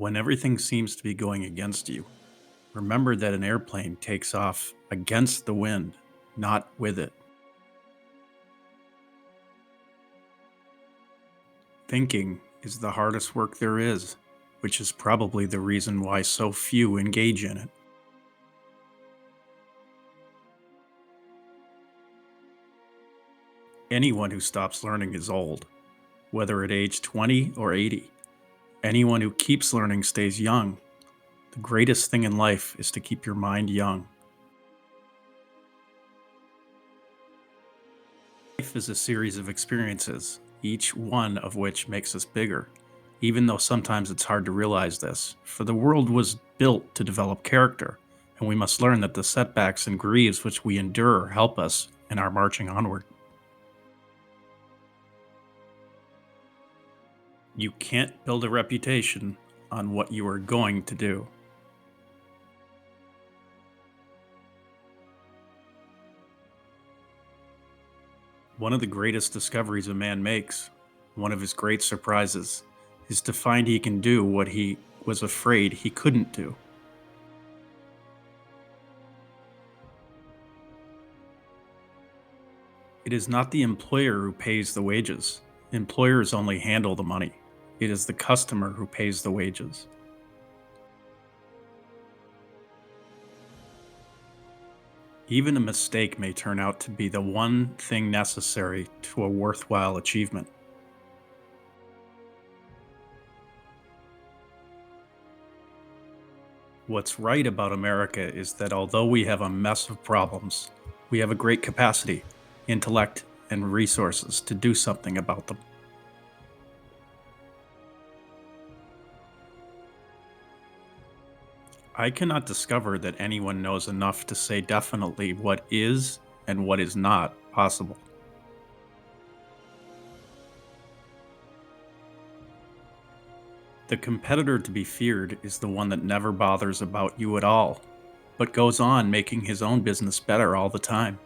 When everything seems to be going against you, remember that an airplane takes off against the wind, not with it. Thinking is the hardest work there is, which is probably the reason why so few engage in it. Anyone who stops learning is old, whether at age 20 or 80. Anyone who keeps learning stays young. The greatest thing in life is to keep your mind young. Life is a series of experiences, each one of which makes us bigger, even though sometimes it's hard to realize this, for the world was built to develop character, and we must learn that the setbacks and grieves which we endure help us in our marching onward. You can't build a reputation on what you are going to do. One of the greatest discoveries a man makes, one of his great surprises, is to find he can do what he was afraid he couldn't do. It is not the employer who pays the wages. Employers only handle the money. It is the customer who pays the wages. Even a mistake may turn out to be the one thing necessary to a worthwhile achievement. What's right about America is that although we have a mess of problems, we have a great capacity, intellect, and resources to do something about them. I cannot discover that anyone knows enough to say definitely what is and what is not possible. The competitor to be feared is the one that never bothers about you at all, but goes on making his own business better all the time.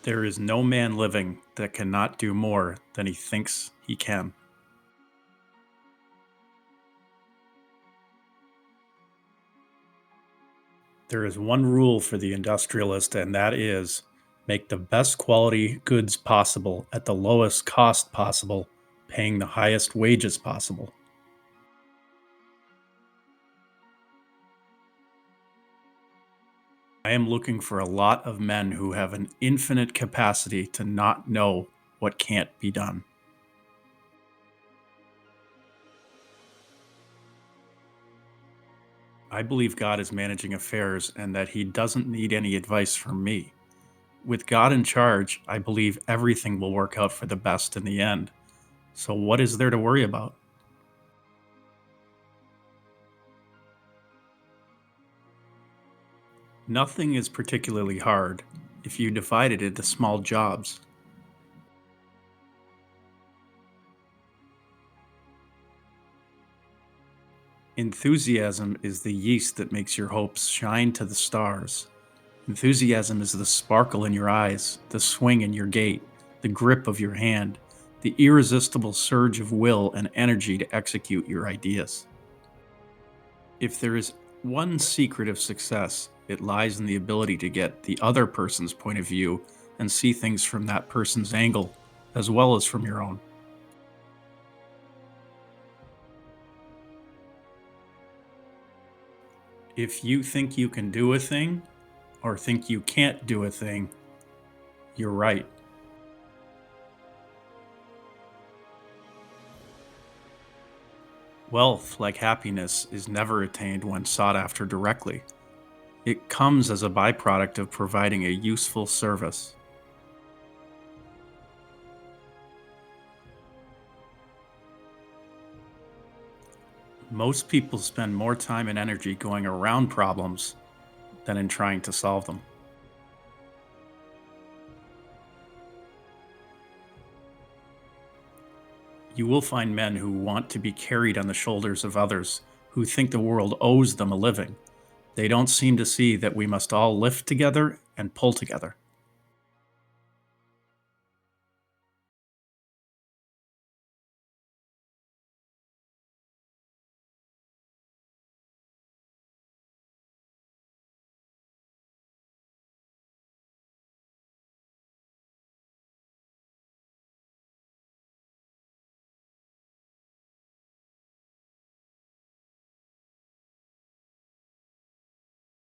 There is no man living that cannot do more than he thinks he can. There is one rule for the industrialist, and that is make the best quality goods possible at the lowest cost possible, paying the highest wages possible. I am looking for a lot of men who have an infinite capacity to not know what can't be done. I believe God is managing affairs and that he doesn't need any advice from me. With God in charge, I believe everything will work out for the best in the end. So, what is there to worry about? Nothing is particularly hard if you divide it into small jobs. Enthusiasm is the yeast that makes your hopes shine to the stars. Enthusiasm is the sparkle in your eyes, the swing in your gait, the grip of your hand, the irresistible surge of will and energy to execute your ideas. If there is one secret of success, it lies in the ability to get the other person's point of view and see things from that person's angle, as well as from your own. If you think you can do a thing, or think you can't do a thing, you're right. Wealth, like happiness, is never attained when sought after directly. It comes as a byproduct of providing a useful service. Most people spend more time and energy going around problems than in trying to solve them. You will find men who want to be carried on the shoulders of others, who think the world owes them a living. They don't seem to see that we must all lift together and pull together.